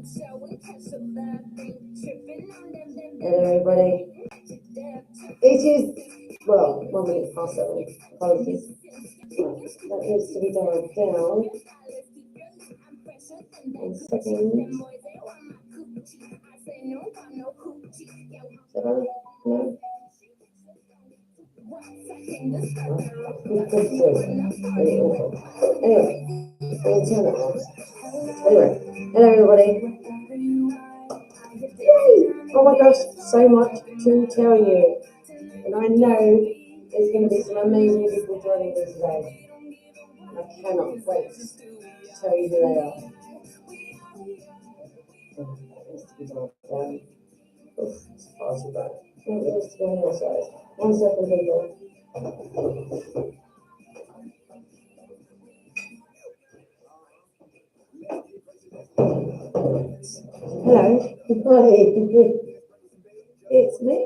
Hello, everybody. It is, well, 1 minute past 7. Apologies. That needs to be dialed down. 1 second. 7? No? Really awful. Anyway, we'll turn it off. Anyway, hello, everybody. Yay! Oh my gosh, so much to tell you. And I know there's going to be some amazing people joining me today. And I cannot wait to tell you who they are. Oh, that needs to be done. It's far too bad. It needs to be on your side. 1 second, people. Hello. Hi. It's me.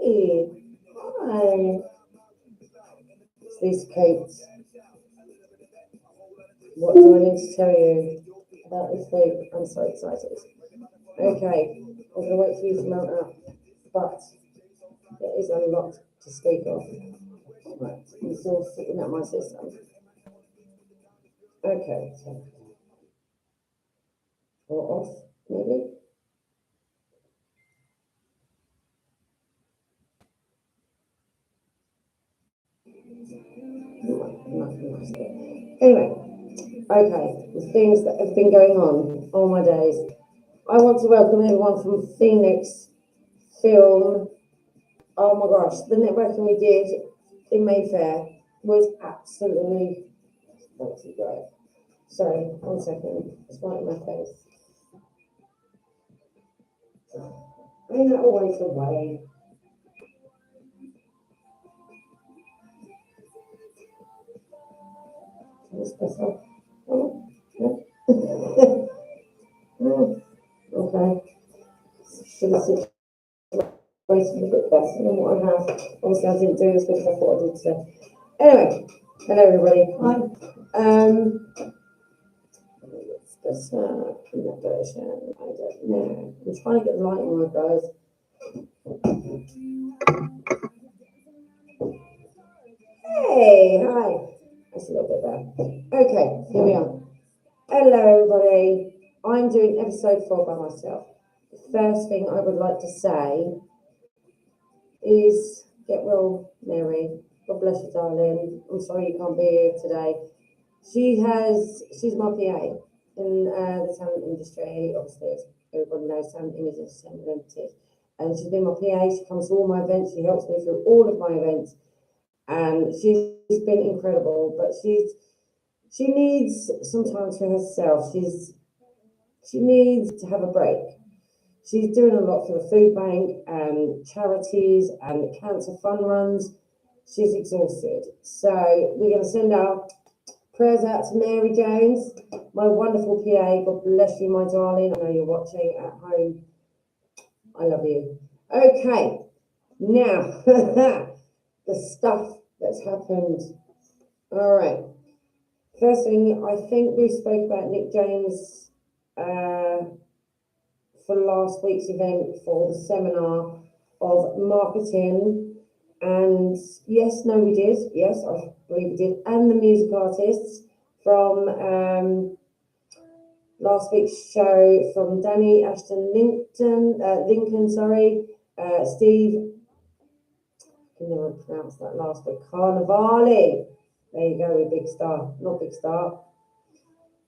Hi. It's this Kate. What do I need to tell you about this week? I'm so excited. Okay, I'm going to wait for you to mount up, but there is a lot to speak of. Right, I'm still sitting at my system. Okay, so, or off, maybe? Anyway, okay, the things that have been going on all my days. I want to welcome everyone from Phoenix Film. Oh my gosh, the networking we did in Mayfair was absolutely great. Sorry, 1 second, it's right in my face. Ain't that always the way? This myself. Oh, yeah. Okay. Should have situated a bit better than what I have. Obviously, I didn't do as good as I thought I did today. Anyway, hello everybody. Hi. Let's in that version. I don't know. I'm trying to get the light on my guys. Hey, hi. That's a little bit better. Okay, here we are. Hello everybody. I'm doing episode 4 by myself. The first thing I would like to say is get well, Mary. God bless you, darling. I'm sorry you can't be here today. She's my PA in the talent industry. Obviously, everybody knows talent industry is limited. And she's been my PA. She comes to all my events. She helps me through all of my events. And she's been incredible. But she needs some time for herself. She needs to have a break. She's doing a lot for the food bank and charities and cancer fund runs. She's exhausted. So we're going to send our prayers out to Mary Jones, my wonderful PA. God bless you, my darling. I know you're watching at home. I love you. Okay, now the stuff that's happened. All right. First thing, I think we spoke about Nick James for last week's event for the seminar of marketing. And yes, no, we did. Yes, I believe we did. And the music artists from last week's show from Danny Ashton Lincoln, Steve, I can never pronounce that last bit, Carnivale. There you go, with Big Star, not Big Star.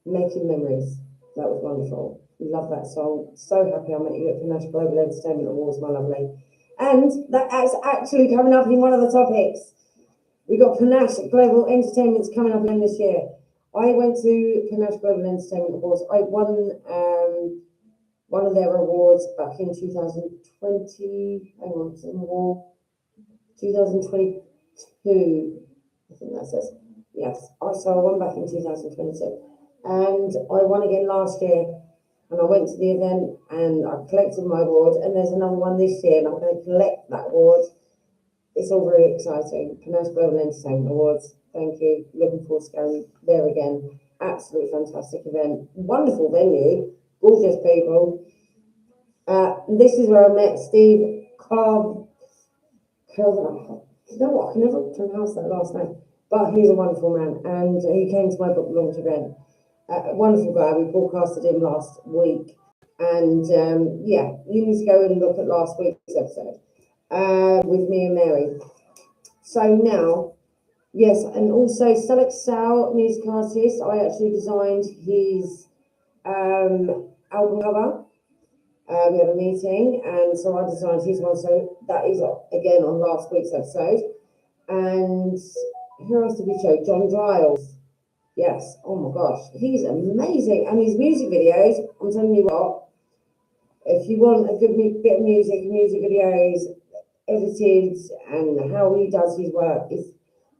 Making Memories. That was wonderful. Love that song. So happy I met you at the National Global Entertainment Awards, my lovely. And that's actually coming up in one of the topics. We've got Panache Global Entertainment's coming up again this year. I went to Panache Global Entertainment Awards. I won one of their awards back in 2020. Hang on, it's in the wall. 2022. I think that says. Yes. So I won back in 2022. And I won again last year. And I went to the event and I collected my award. And there's another one this year, and I'm going to collect that award. It's all very exciting. Panache Global Entertainment Awards. Thank you. Looking forward to going there again. Absolutely fantastic event. Wonderful venue. Gorgeous people. This is where I met Steve Carb. You know what? I can never pronounce that last name, but he's a wonderful man, and he came to my book launch event. A wonderful guy. We broadcasted him last week, and yeah, you need to go and look at last week's episode with me and Mary. So now, yes, and also Selleck Sal, music artist. I actually designed his album cover. We had a meeting, and so I designed his one. So that is again on last week's episode. And who else did we show? John Giles. Yes. Oh my gosh, he's amazing. And his music videos. I'm telling you what. If you want a good bit of music videos edited, and how he does his work, is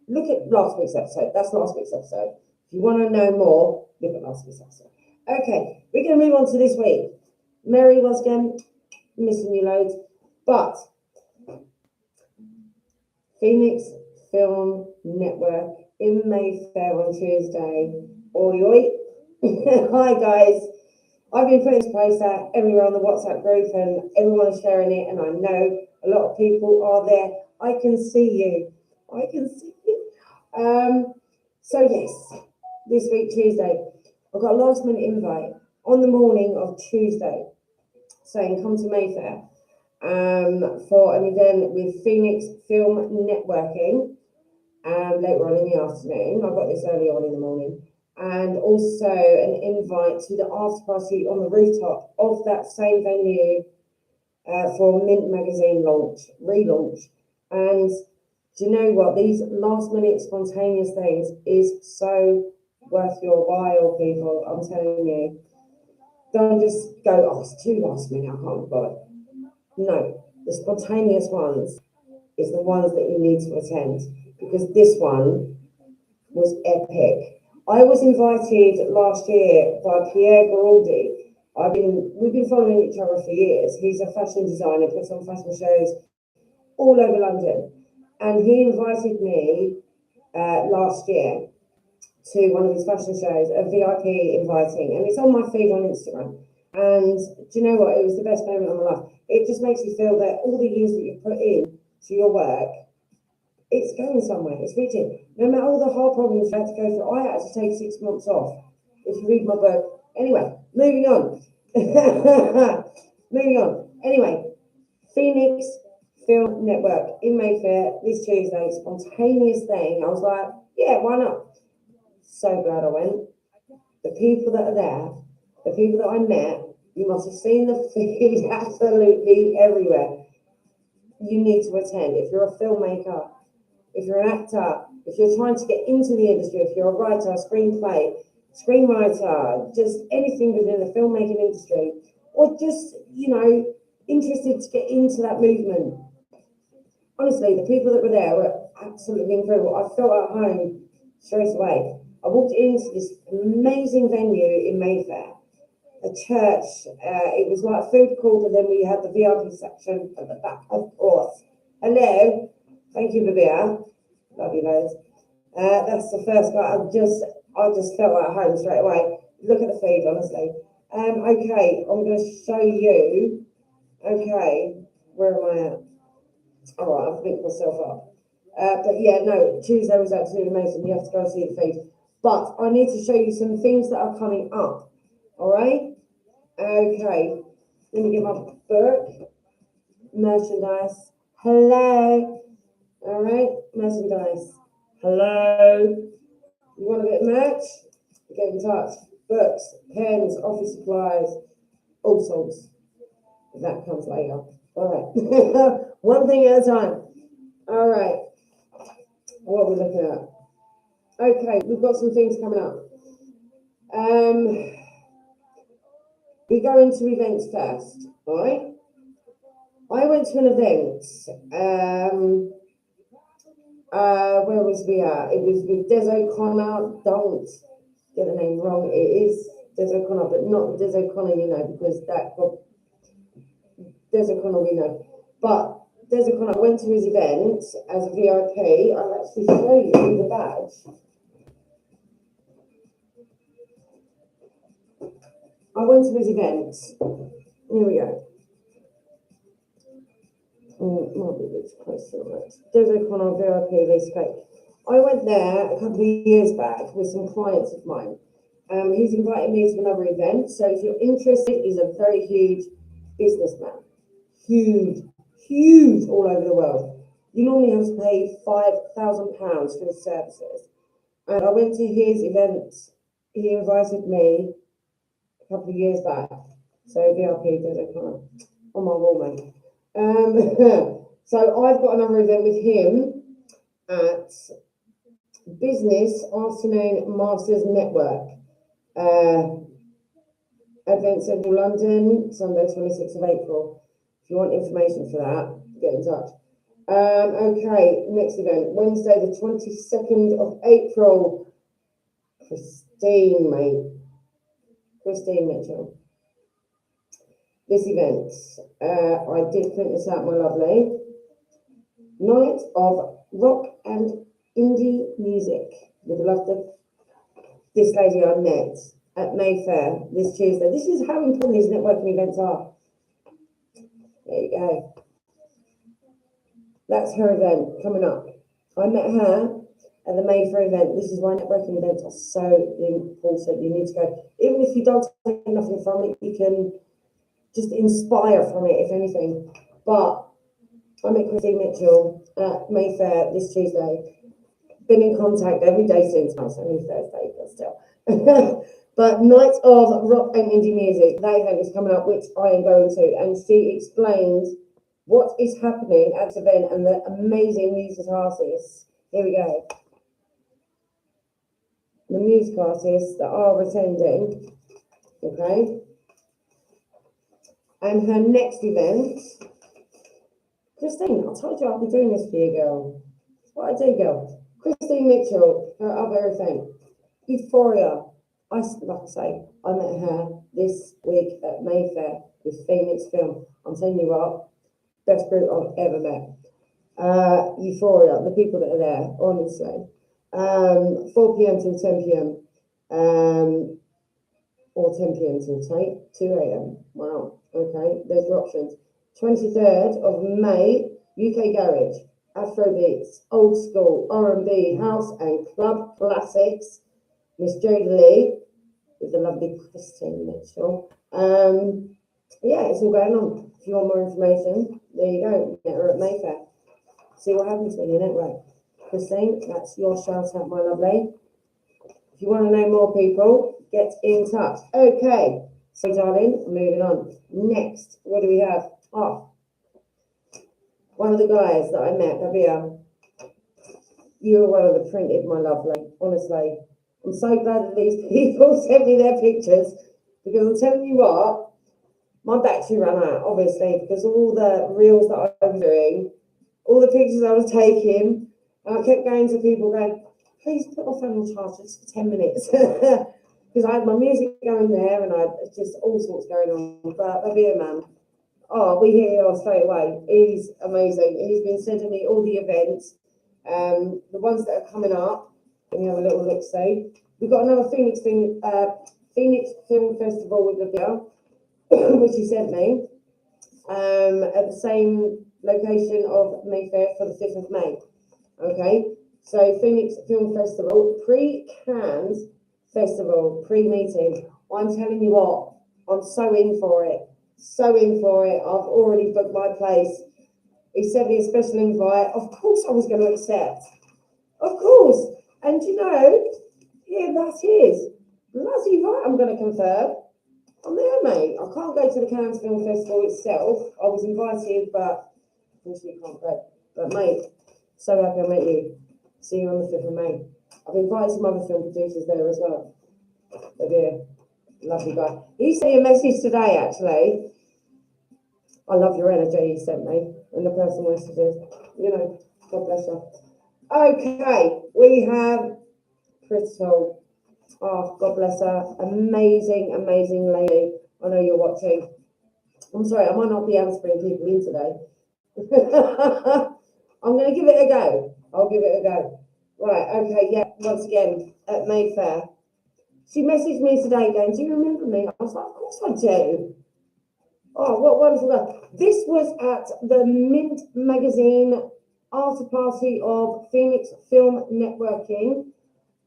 look at last week's episode. That's last week's episode. If you want to know more, look at last week's episode. Okay, we're going to move on to this week. Mary, once again, missing you loads, but Phoenix Film Network in Mayfair on Tuesday. Oi, oi. Hi, guys. I've been putting this post out everywhere on the WhatsApp group, and everyone is sharing it, and I know a lot of people are there. I can see you. I can see you. So yes, this week, Tuesday, I've got a last minute invite on the morning of Tuesday saying come to Mayfair for an event with Phoenix Film Networking later on in the afternoon. I got this early on in the morning. And also an invite to the after party on the rooftop of that same venue for Mint Magazine relaunch. And do you know what? These last minute spontaneous things is so worth your while, people. I'm telling you. Don't just go, oh, it's too last minute, I can't bother. No, the spontaneous ones is the ones that you need to attend, because this one was epic. I was invited last year by Pierre Garaldi. We've been following each other for years. He's a fashion designer, puts on fashion shows all over London. And he invited me last year to one of his fashion shows, a VIP inviting, and it's on my feed on Instagram. And do you know what? It was the best moment of my life. It just makes you feel that all the years that you put in to your work, it's going somewhere. It's reaching. No matter all the hard problems you had to go through, I had to take 6 months off. If you read my book. Anyway, moving on. Moving on. Anyway, Phoenix Film Network in Mayfair this Tuesday, spontaneous thing. I was like, yeah, why not? So glad I went. The people that are there, the people that I met, you must have seen the feed absolutely everywhere. You need to attend. If you're a filmmaker, if you're an actor, if you're trying to get into the industry, if you're a writer, screenwriter, just anything within the filmmaking industry, or just, interested to get into that movement. Honestly, the people that were there were absolutely incredible. I felt at home straight away. I walked into this amazing venue in Mayfair, a church. It was like a food court, and then we had the VIP section at the back, of course. Hello. Thank you, Babia. Love you loads. That's the first guy. I just felt at home straight away. Look at the feed, honestly. Okay, I'm going to show you. Okay, where am I at? All right, I've linked myself up. But yeah, no, Tuesday was absolutely amazing. You have to go and see the feed. But I need to show you some things that are coming up. All right? Okay. Let me get my book. Merchandise. Hello. All right, merchandise. Hello. You want a bit of merch? Get in touch. Books, pens, office supplies, all sorts. That comes later. All right. One thing at a time. All right. What are we looking at? Okay, we've got some things coming up. We go into events first, all right? I went to an event. Where was we at? It was with Des O'Connor. Don't get the name wrong. It is Des O'Connor, but not Des O'Connor, because that got Des O'Connor we know. But Des O'Connor went to his event as a VIP. I'll actually show you the badge. I went to his event. Here we go. Might be a bit close to that. Desert Corner VIP Lisa Cake. I went there a couple of years back with some clients of mine. He's invited me to another event. So if you're interested, he's a very huge businessman. Huge, huge all over the world. You normally have to pay £5,000 for his services. And I went to his event. He invited me a couple of years back. So VIP Desert Corner on my wall, mate. So I've got another event with him at Business Afternoon Masters Network. Event Central London, Sunday 26th of April. If you want information for that, get in touch. Okay, next event, Wednesday the 22nd of April. Christine Mitchell. This event, I did print this out, my lovely. Night of Rock and Indie Music with the love of this lady I met at Mayfair this Tuesday. This is how important these networking events are. There you go. That's her event coming up. I met her at the Mayfair event. This is why networking events are so important. You need to go. Even if you don't take nothing from it, you can just inspire from it, if anything. But I met Christine Mitchell at Mayfair this Tuesday. Been in contact every day since. It's only Thursday, but still. But Night of Rock and Indie Music, that event is coming up, which I am going to. And she explains what is happening at the event and the amazing music artists. Here we go. The music artists that are attending. Okay. And her next event. Christine, I told you I'll be doing this for you, girl. That's what I do, girl. Christine Mitchell, her other event. Euphoria. Like I say, I met her this week at Mayfair with Phoenix Film. I'm telling you what, best group I've ever met. Euphoria, the people that are there, honestly. 4 p.m. till 10 p.m. Or 10 p.m. till 2 a.m. Wow, okay, there's your options. 23rd of May, UK Garage, Afrobeats, Old School, R&B, House and Club Classics. Miss Jodie Lee with the lovely Christine Mitchell. Yeah, it's all going on. If you want more information, there you go. Get her at Mayfair. See what happens when you network. Christine, that's your shout out, my lovely. If you want to know more people, get in touch. Okay, so darling, moving on. Next, what do we have? Oh, one of the guys that I met, Rabia. You were one of the printed, my lovely, honestly. I'm so glad that these people sent me their pictures, because I'm telling you what, my battery ran out, obviously, because all the reels that I was doing, all the pictures I was taking, and I kept going to people going, please put my phone on charge just for 10 minutes. Because I had my music going there and I had just all sorts going on. But Rabia, man, oh, we hear you straight away. He's amazing. He's been sending me all the events, the ones that are coming up. Let me have a little look, see. We've got another Phoenix Film Festival with Rabia, which he sent me, at the same location of Mayfair for the 5th of May. Okay, so Phoenix Film Festival, pre-Cannes Festival, pre-meeting. I'm telling you what, I'm so in for it. So in for it. I've already booked my place. He sent me a special invite. Of course I was going to accept. Of course. And you know, yeah, that is. Bloody right, I'm going to confirm. I'm there, mate. I can't go to the Cannes Film Festival itself. I was invited, but unfortunately can't go. But mate, so happy I met you. See you on the 5th of May. I've invited some other film producers there as well. But yeah, lovely guy. He sent me a message today, actually. I love your energy he sent me and the personal messages. You know, God bless you. Okay, we have Crystal. Oh, God bless her. Amazing, amazing lady. I know you're watching. I'm sorry, I might not be able to bring people in today. I'm going to give it a go. I'll give it a go. Right, okay, yeah, once again, at Mayfair. She messaged me today going, do you remember me? I was like, of course I do. Oh, what wonderful guy. This was at the Mint Magazine after party of Phoenix Film Networking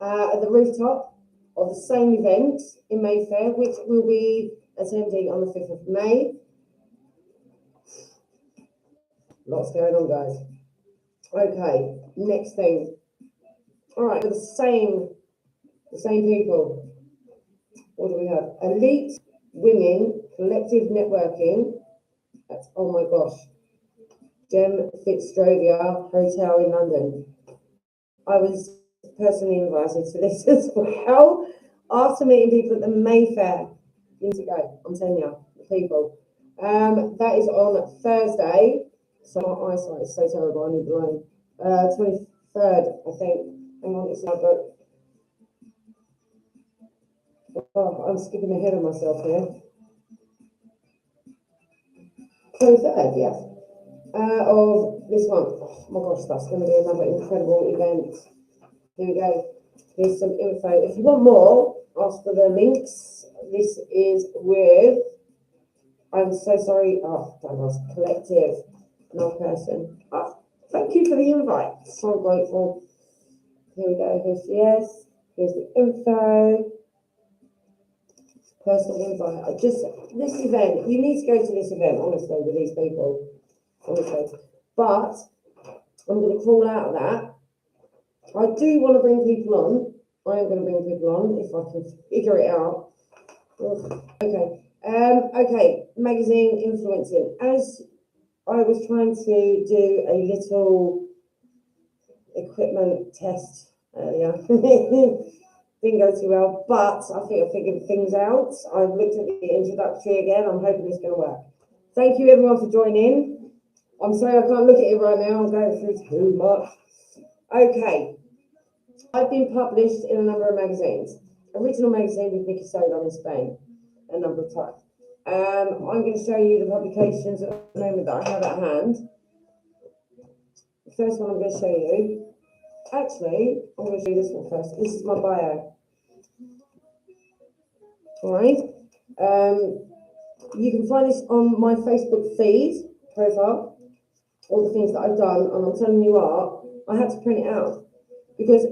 at the rooftop of the same event in Mayfair, which will be attending on the 5th of May. Lots going on, guys. Okay, next thing. All right, the same people. What do we have? Elite Women Collective Networking. That's, oh my gosh, Gem Fitzrovia Hotel in London. I was personally invited to this as well. After meeting people at the Mayfair, you need to go. I'm telling you, the people. That is on Thursday. So my eyesight is so terrible. I need the line. 23rd, I think. Hang on, it's my book. Oh, I'm skipping ahead of myself here. 23rd, yes. Of this one. Oh my gosh, that's going to be another incredible event. Here we go. Here's some info. If you want more, ask for the links. This is with, I'm so sorry, oh, that was Collective, no person. Oh, thank you for the invite. So grateful. Here we go. Here's yes. Here's the info. Personal invite. This event, you need to go to this event, honestly, with these people. Honestly. But I'm going to crawl out of that. I do want to bring people on. I am going to bring people on if I can figure it out. Okay. Okay. Magazine influencing. As I was trying to do a little equipment test earlier, didn't go too well, but I think I figured things out. I've looked at the introductory again. I'm hoping it's going to work. Thank you everyone for joining. I'm sorry I can't look at it right now. I'm going through too much. Okay. I've been published in a number of magazines. Original magazine with Vicky Solar in Spain a number of times. I'm going to show you the publications at the moment that I have at hand. The first one I'm going to show you. Actually, I'm going to show you this one first. This is my bio. All right. You can find this on my Facebook feed profile. All the things that I've done, and I'm telling you what, I had to print it out because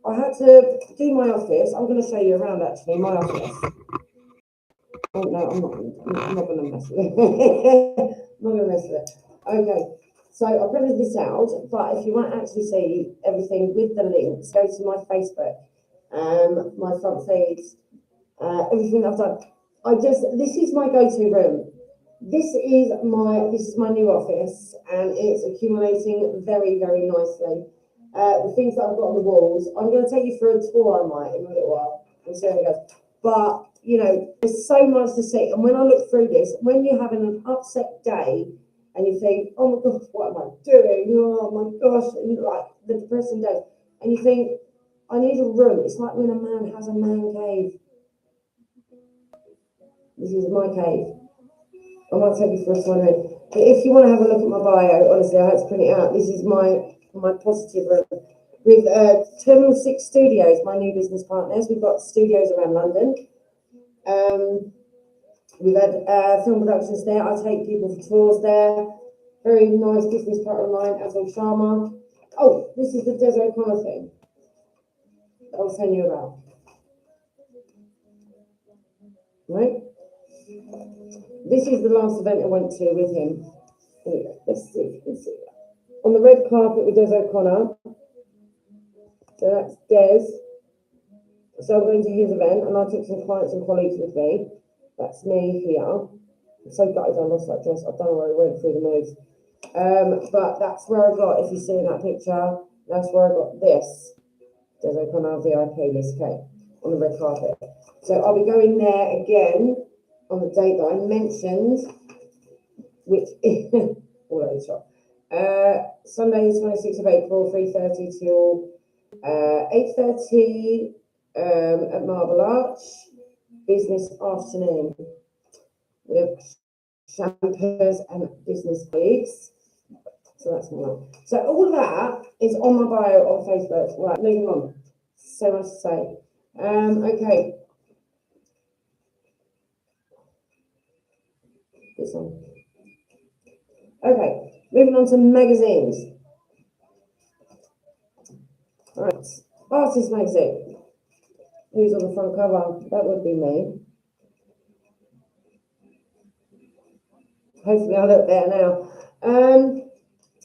I had to do my office. I'm going to show you around actually my office. Oh no, I'm not going to mess with it. I'm not going to mess with it. Okay, so I printed this out, but if you want to actually see everything with the links, go to my Facebook, my front feeds, everything I've done. This is my go-to room. This is my new office, and it's accumulating very, very nicely. The things that I've got on the walls, I'm going to take you through a tour, I might, in a little while. We'll see how it goes. But, you know, there's so much to see. And when I look through this, when you're having an upset day and you think, oh my gosh, what am I doing? Oh my gosh, and like the depressing days. And you think, I need a room. It's like when a man has a man cave. This is my cave. I might take you for a tour. But if you want to have a look at my bio, honestly, I had to print it out. This is my positive room. With Terminal 6 Studios, my new business partners. We've got studios around London. We've had film productions there. I take people for tours there. Very nice business partner of mine, Azul Sharma. Oh, this is the Des O'Connor thing that I was telling you about. Right? This is the last event I went to with him. Let's see. On the red carpet with Des O'Connor. So that's Des. So I'm going to his event, and I took some clients and colleagues with me. That's me here. I'm so gutted I lost that dress. I don't know where I went through the moves. But that's where I got, if you see in that picture, that's where I got this. Des O'Connor VIP list cake on the red carpet. So I'll be going there again on the date that I mentioned, which is all over the shop. Sunday, the 26th of April, 3:30 till 8:30 at Marble Arch. Business afternoon with champers and business colleagues. So that's my one. So all of that is on my bio on Facebook. Right, moving on. So much to say. Okay. This one. Okay, moving on to magazines. All right, Artist magazine. Who's on the front cover? That would be me. Hopefully I look better now.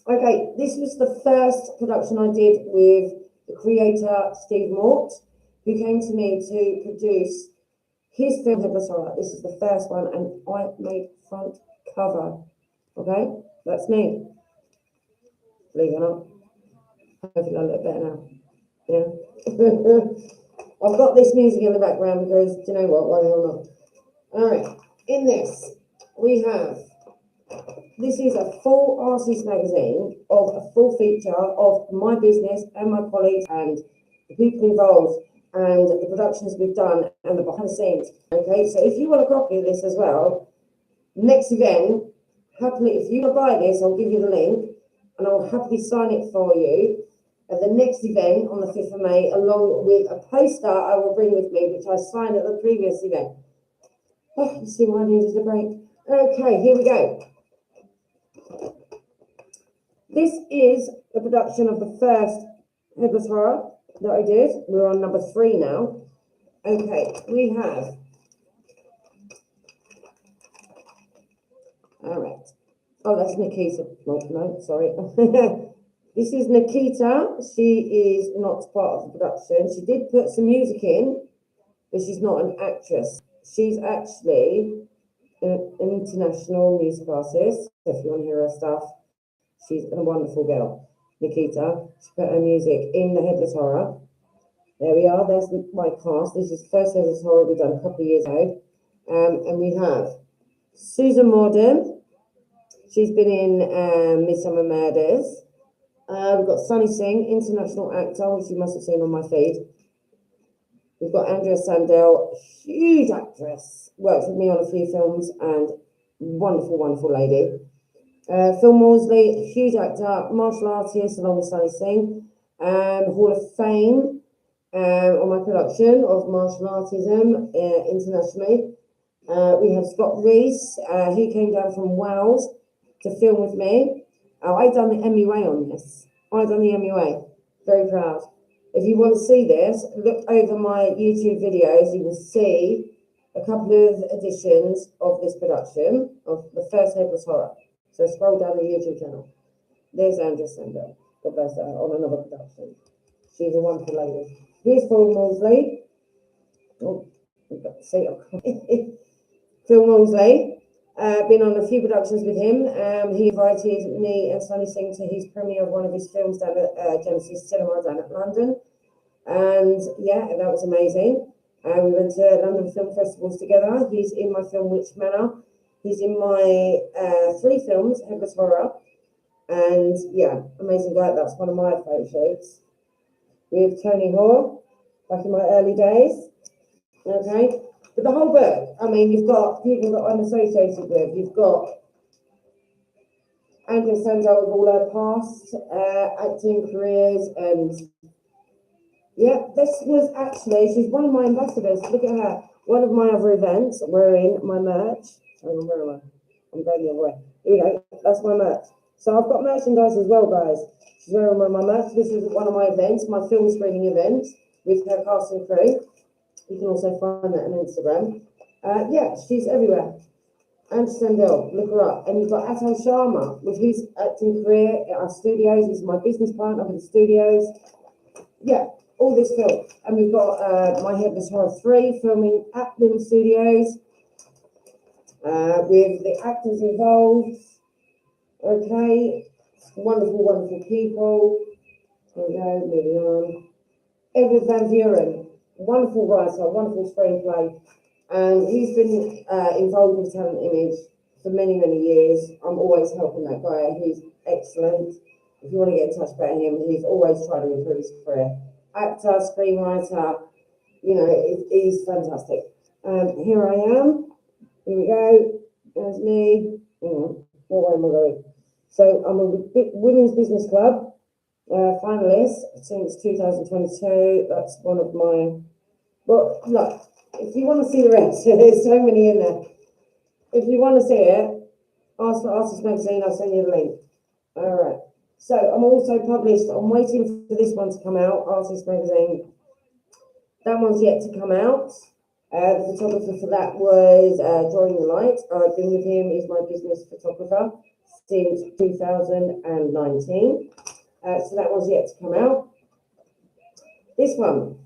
Okay, this was the first production I did with the creator Steve Mort, who came to me to produce his film Headless Horror. This is the first one, and I made front cover. Okay, that's me. Believe it or not. Hopefully I look better now. Yeah. I've got this music in the background because, do you know what, why the hell not? All right, in this, we have, this is a full artist magazine of a full feature of my business and my colleagues and the people involved and the productions we've done and the behind the scenes. Okay, so if you want a copy of this as well, next event, happily, if you want to buy this, I'll give you the link and I'll happily sign it for you at the next event on the 5th of May, along with a poster I will bring with me, which I signed at the previous event. Oh, you see why I needed a break. Okay, here we go. This is the production of the first Headless Horror that I did. We're on number 3 now. Okay, we have. All right. Oh, that's Nikita. No, sorry. This is Nikita. She is not part of the production. She did put some music in, but she's not an actress. She's actually an international music artist. So if you want to hear her stuff, she's a wonderful girl. Nikita. She put her music in the Headless Horror. There we are. There's my cast. This is the first Headless Horror we've done a couple of years ago. And we have Susan Morden. She's been in Midsummer Murders. We've got Sunny Singh, international actor, which you must have seen on my feed. We've got Andrea Sandell, huge actress, worked with me on a few films and wonderful, wonderful lady. Phil Morsley, huge actor, martial artist along with Sunny Singh. Hall of Fame on my production of martial artism internationally. We have Scott Reese, he came down from Wales to film with me. I've done the MUA on this. I've done the MUA. Very proud. If you want to see this, look over my YouTube videos. You will see a couple of editions of this production of the first Headless Horror. So scroll down the YouTube channel. There's Andrea Sandell. God bless her, on another production. She's a wonderful lady. Here's Phil Morsley. Oh, you've got to see it. Phil Morsley. Been on a few productions with him. He invited me and Sunny Singh to his premiere of one of his films down at Genesis Cinema down at London. And yeah, that was amazing. We went to London film festivals together. He's in my film Witch Manor. He's in my 3 films, Headless Horror. And yeah, amazing guy. That's one of my photo shoots. With Tony Hoare, back in my early days. Okay. But the whole book, I mean, you've got people that I'm associated with. You've got Andrea Sandell with all her past acting careers, and yeah, this was actually, she's one of my ambassadors. Look at her. One of my other events wearing my merch. Oh, where am I? I'm going the other way. Here we go. That's my merch. So I've got merchandise as well, guys. She's wearing my merch. This is one of my events, my film screening event with her cast and crew. You can also find that on Instagram. Yeah, she's everywhere. And Sandell, look her up. And you've got Atal Sharma with his acting career at our studios. He's my business partner with the studios. Yeah, all this film. And we've got My Headless Horror 3 filming at Lim Studios with the actors involved. Okay, wonderful, wonderful people. Here we go, moving on. Edward Van Buren. Wonderful writer, wonderful screenplay, and he's been involved with Talent Image for many, many years. I'm always helping that guy. He's excellent. If you want to get in touch about him, he's always trying to improve his career. Actor, screenwriter, you know, he's fantastic. Here I am. Here we go. There's me. What way am I going? So I'm a Women's Business Club finalist since 2022. That's one of my. Well, look, if you want to see the rest, there's so many in there. if you want to see it, ask for Artist Magazine, I'll send you the link. All right. So I'm also published, I'm waiting for this one to come out, Artist Magazine. That one's yet to come out. The photographer for that was Drawing the Light. I've been with him, he's my business photographer since 2019. So that one's yet to come out. This one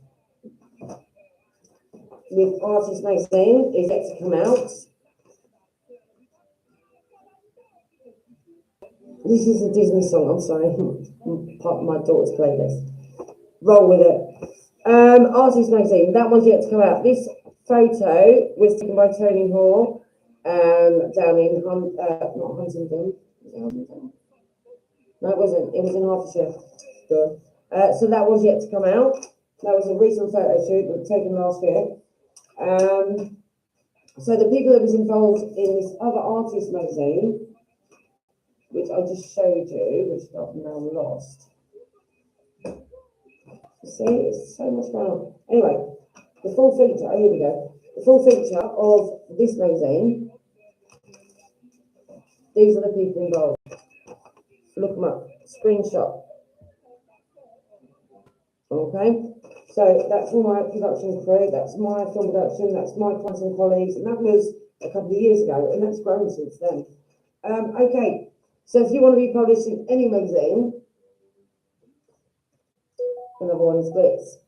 with Artist Magazine is yet to come out. This is a Disney song, I'm sorry. Part of my daughter's playlist. Roll with it. Artist Magazine, that one's yet to come out. This photo was taken by Tony Hall down in not Huntingdon. No, it wasn't. It was in Hertfordshire. So that one's yet to come out. That was a recent photo shoot that was taken last year. So the people that was involved in this other Artist Magazine, which I just showed you, which I've now lost. See, it's so much going on. Anyway, the full feature, here we go. The full feature of this magazine, these are the people involved. Look them up, screenshot. Okay, so that's all my production crew, that's my film production, that's my content colleagues, and that was a couple of years ago, and that's grown since then. Okay, so if you want to be published in any magazine, another one is Glitz.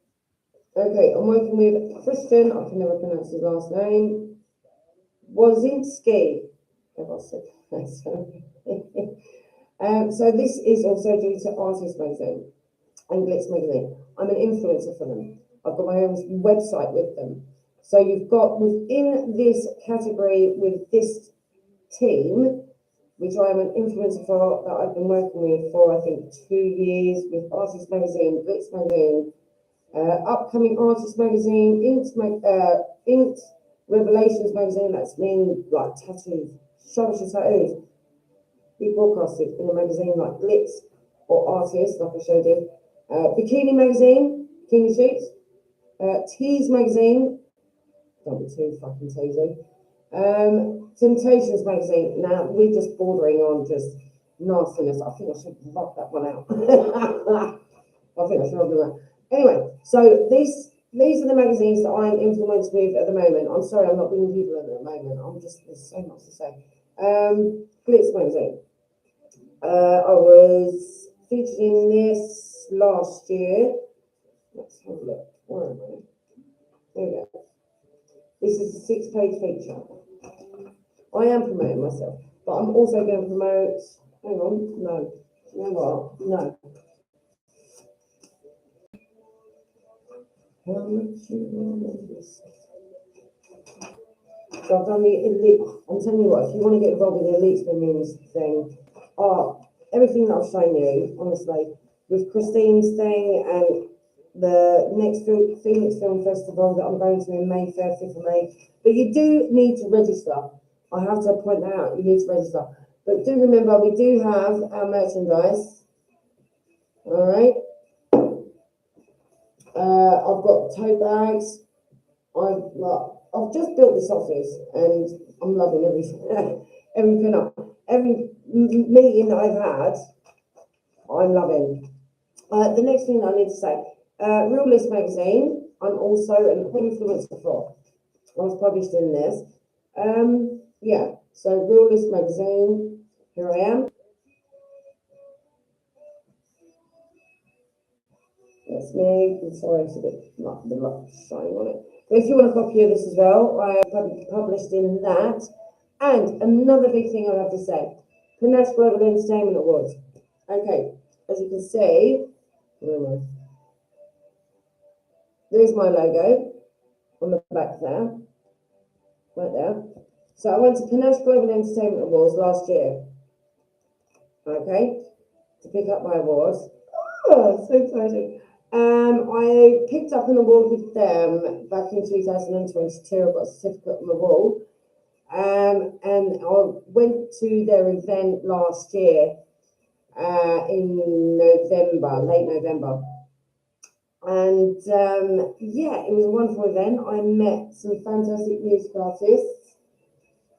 Okay, I'm working with Christian, I can never pronounce his last name, Wozinski. So this is also due to Artist Magazine and Glitz Magazine. I'm an influencer for them. I've got my own website with them. So you've got within this category with this team, which I am an influencer for, that I've been working with for I think 2 years, with Artist Magazine, Glitz Magazine, upcoming Artist Magazine, Inked Revelations Magazine, that's mean like tattoos, show your tattoos. Be broadcasted in a magazine like Glitz or Artist, like I showed you. Bikini Magazine, Bikini Shoots. T.I.E Magazine, don't be too fucking teasy. Temptations Magazine, now we're just bordering on just nastiness. I think I should lock that one out. I think I should do that. Anyway, so these are the magazines that I'm influenced with at the moment. I'm sorry, I'm not bringing people in at the moment. There's so much to say. Glitz Magazine. I was featured in this last year. Let's have a look. Where am I? There we go. This is a 6-page feature. I am promoting myself, but I'm also going to promote. Hang on, no. You know what? No. How much you want this? So I've done the elite. I'm telling you what, if you want to get involved with the elite women's thing, everything that I've shown you, honestly, with Christine's thing and the next Phoenix Film Festival that I'm going to in May, 3rd, 5th of May. But you do need to register. I have to point that out, you need to register. But do remember, we do have our merchandise. All right. I've got tote bags. I've just built this office and I'm loving every meeting that I've had, I'm loving. The next thing I need to say, Realist Magazine, I'm also an influencer for. I was published in this. Yeah, so Realist Magazine, here I am. That's me. I'm sorry, it's a bit not the light shining on it. But if you want a copy of this as well, I have published in that. And another big thing I have to say, Panache Global Entertainment Awards. Okay, as you can see, where am I? There's my logo on the back there, right there. So I went to Panache Global Entertainment Awards last year, okay, to pick up my awards. Oh, so exciting. I picked up an award with them back in 2022. I've got a certificate on the wall. And I went to their event last year in November, late November. And yeah, it was a wonderful event. I met some fantastic music artists,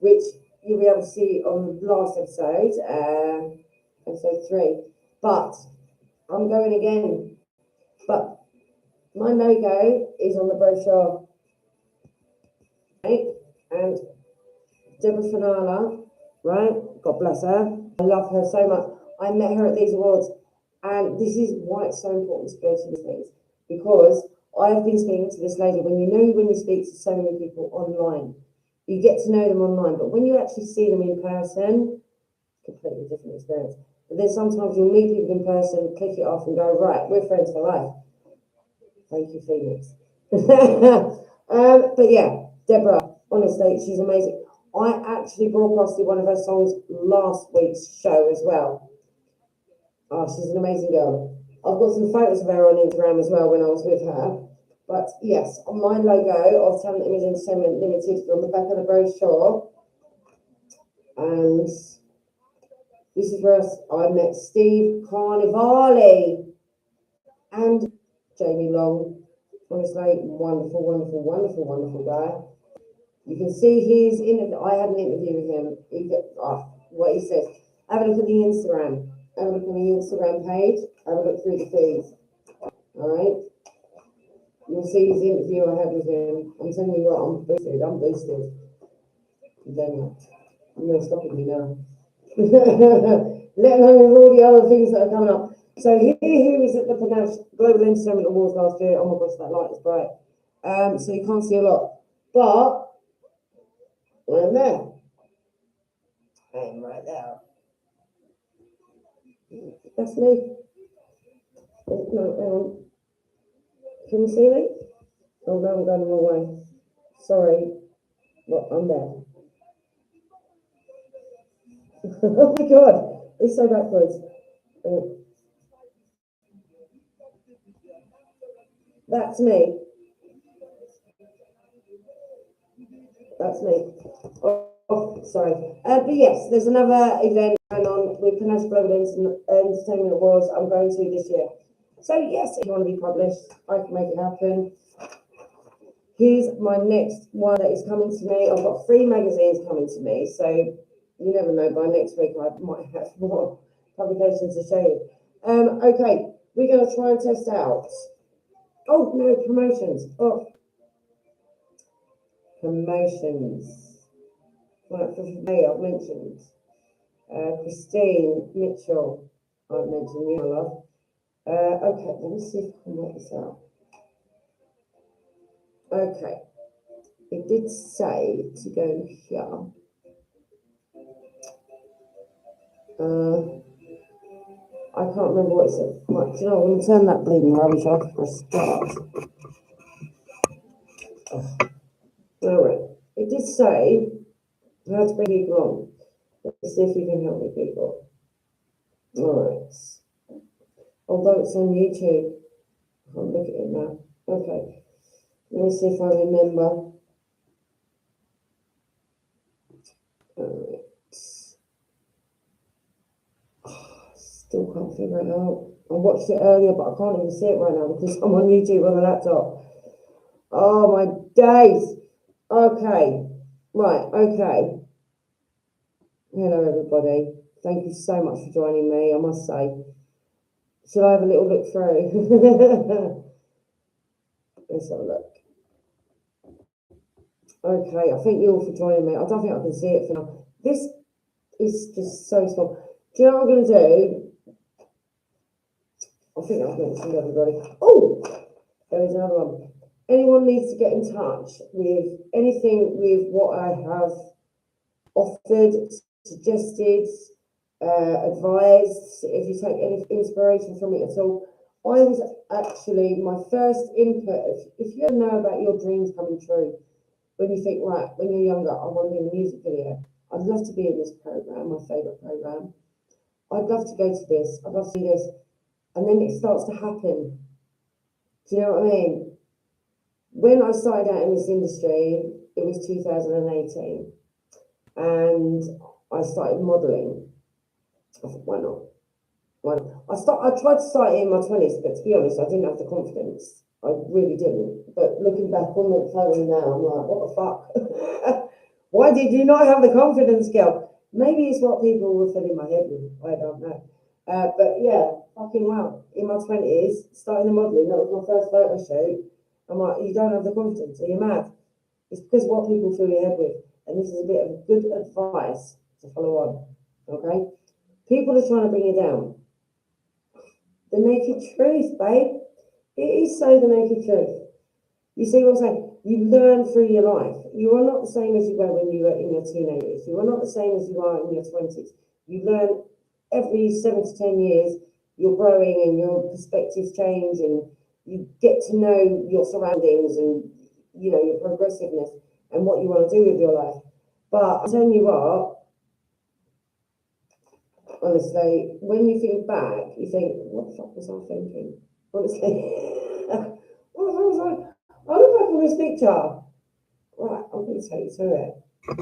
which you'll be able to see on the last episode, episode 3. But I'm going again. But my logo is on the brochure, right? And Deborah Finala, right? God bless her. I love her so much. I met her at these awards, and this is why it's so important to go to these things, because I've been speaking to this lady. When you speak to so many people online, you get to know them online, but when you actually see them in person, completely different experience. But then sometimes you'll meet people in person, click it off, and go, right, we're friends for life. Thank you, Phoenix. But yeah, Deborah, honestly, she's amazing. I actually broadcasted one of her songs last week's show as well. Oh, she's an amazing girl. I've got some photos of her on Instagram as well when I was with her. But yes, on my logo of Talent Image Entertainment Limited on the back of the brochure. And this is where I met Steve Carnivale and Jamie Long. Honestly, wonderful, wonderful, wonderful, wonderful guy. You can see his interview. I had an interview with him. What he says. Have a look at the Instagram. Have a look at the Instagram page. Have a look through the feeds. All right. You'll see his interview I had with him. I'm telling you what, I'm boosted. I'm boosted. Then I'm not stopping me now. Let alone with all the other things that are coming up. So he was at the Global Entertainment Awards last year. Oh my gosh, that light is bright. So you can't see a lot. But I'm there. I'm right there. That's me. Oh, no, can you see me? Oh no, I'm going the wrong way. Sorry. Well, I'm there. Oh my god, it's so backwards. That's me. That's me. Oh, sorry. But yes, there's another event going on with Panache Global Entertainment Awards I'm going to this year. So yes, if you want to be published, I can make it happen. Here's my next one that is coming to me. I've got 3 magazines coming to me, so you never know. By next week, I might have more publications to show you. Okay, we're going to try and test out. Oh no, promotions. Oh, promotions. Like for me, I've mentioned Christine Mitchell. I've mentioned you, my love. Okay, let me see if I can work this out. Okay, it did say to go here. I can't remember what it said. Right, do you know, I'm going to turn that bleeding rubbish off for a start. All right, it did say how to bring people on. Let's see if we can help me, people. All right. Although it's on YouTube, I can't look at it now. Okay, let me see if I remember. All right. Still can't figure it out. I watched it earlier, but I can't even see it right now because I'm on YouTube on the laptop. Oh my days. Okay. Right, okay. Hello everybody. Thank you so much for joining me, I must say. Should I have a little look through? Let's have a look. Okay, I thank you all for joining me. I don't think I can see it for now. This is just so small. Do you know what I'm going to do? I think I've mentioned everybody. Oh, there is another one. Anyone needs to get in touch with anything with what I have offered, suggested, advised, if you take any inspiration from it at all. I was actually, my first input, if you ever know about your dreams coming true, when you think, right, when you're younger, I want to be in a music video. I'd love to be in this program, my favourite program. I'd love to go to this. I'd love to see this. And then it starts to happen. Do you know what I mean? When I started out in this industry, it was 2018. And I started modelling. I thought, why not? Why not? I tried to start in my 20s, but to be honest, I didn't have the confidence. I really didn't. But looking back on the phone now, I'm like, what the fuck? Why did you not have the confidence, girl? Maybe it's what people were filling my head with. I don't know. But yeah, fucking wow. In my 20s, starting the modelling, that was my first photo shoot. I'm like, you don't have the confidence, are you mad? It's because what people fill your head with. And this is a bit of good advice to follow on. Okay? People are trying to bring you down. The naked truth, babe. It is so the naked truth. You see what I'm saying? You learn through your life. You are not the same as you were when you were in your teenagers. You are not the same as you are in your 20s. You learn every 7 to 10 years, you're growing and your perspectives change and you get to know your surroundings and, you know, your progressiveness and what you want to do with your life. But I'm telling you what, honestly, when you think back, you think, what the fuck was I thinking? Honestly, what was I? I look back on this picture. Right, I'm going to take you through it. I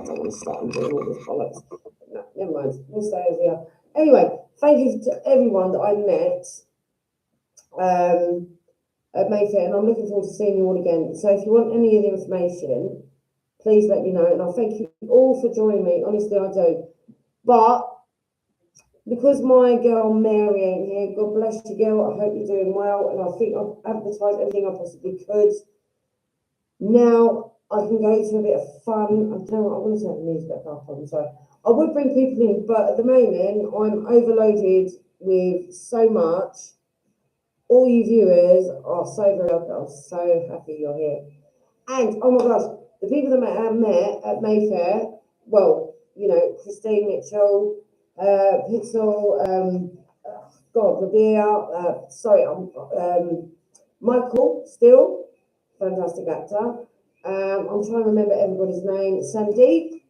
don't want to start doing all this bollocks. No, never mind. We'll stay as we are. Anyway, thank you to everyone that I met at Mayfair, and I'm looking forward to seeing you all again. So if you want any of the information, please let me know. And I thank you all for joining me. Honestly, I do. But because my girl Mary ain't here, God bless you, girl. I hope you're doing well. And I think I've advertised everything I possibly could. Now I can go to a bit of fun. I don't know what I want to turn the music back up. I'm sorry. I would bring people in, but at the moment I'm overloaded with so much. All you viewers are so very welcome. I'm so happy you're here. And oh my gosh, the people that I met at Mayfair, well, you know, Christine Mitchell, Pixel, God, Rabia, Michael Steele, fantastic actor. I'm trying to remember everybody's name. Sandeep,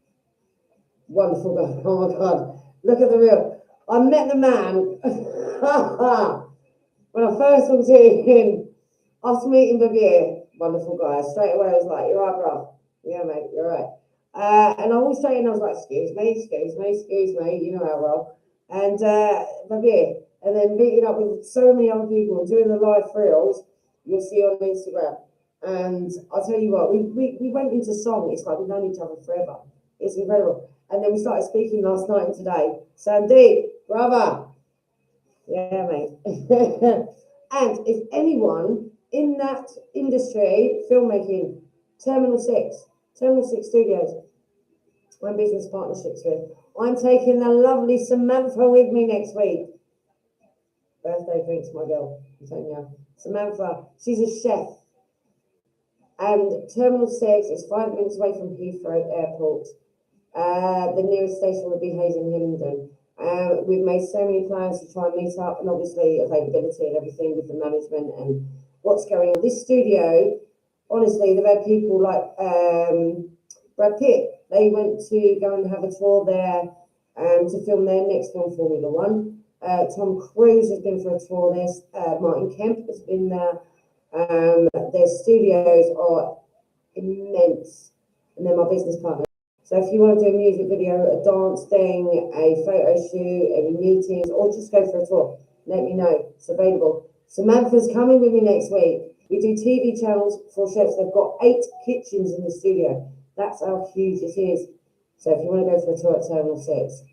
wonderful guy. Oh my God, look at the real. I met the man when I first walked in. After meeting Bavier, wonderful guy. Straight away, I was like, "You're right, bro. Yeah, mate, you're right." And I was straight in. I was like, "Excuse me, excuse me, excuse me." You know how well. And Bavier, and then meeting up with so many other people and doing the live reels. You'll see on Instagram. And I'll tell you what, we went into song. It's like we've known each other forever. It's incredible. And then we started speaking last night and today. Sandeep, brother. Yeah, mate. And if anyone in that industry, filmmaking, Terminal 6 Studios, my business partnerships with, I'm taking the lovely Samantha with me next week. Birthday drinks, my girl. I'm telling you. Samantha, she's a chef. And Terminal 6 is 5 minutes away from Heathrow Airport. The nearest station would be Hayes and Hillingdon. We've made so many plans to try and meet up, and obviously availability and everything with the management and what's going on. This studio, honestly, they've had people like Brad Pitt. They went to go and have a tour there to film their next film, Formula One. Tom Cruise has been for a tour there. Martin Kemp has been there. Their studios are immense, and they're my business partner. So if you want to do a music video, a dance thing, a photo shoot, any meetings, or just go for a tour, let me know. It's available. Samantha's coming with me next week. We do TV channels for chefs. They've got 8 kitchens in the studio. That's how huge it is. So if you want to go for a tour at Terminal 6,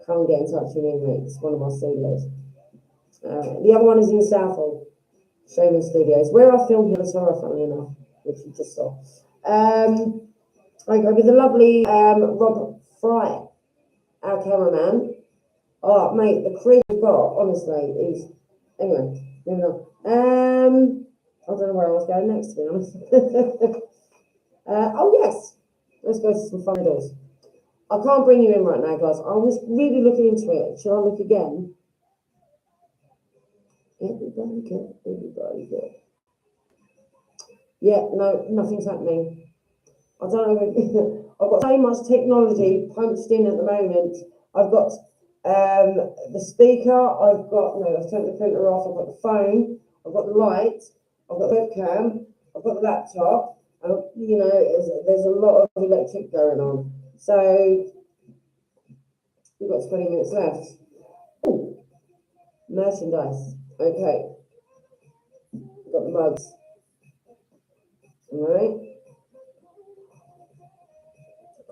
come and get in touch with me. It's one of my studios. The other one is in Southall, Showman Studios, where I filmed Hillasora, funnily enough, which you just saw. I go with the lovely Rob Fry, our cameraman. Oh, mate, the crew we've got, honestly, is... Anyway, moving on. I don't know where I was going next, to be honest. Oh, yes. Let's go to some fun riddles. I can't bring you in right now, guys. I was really looking into it. Shall I look again? Everybody good. Everybody good. Yeah, no, nothing's happening. I don't know. I've got so much technology punched in at the moment. I've got the speaker. I've turned the printer off. I've got the phone. I've got the light. I've got the webcam. I've got the laptop. And, you know, there's a lot of electric going on. So we've got 20 minutes left. Ooh, merchandise. Okay. Got the mugs. All right.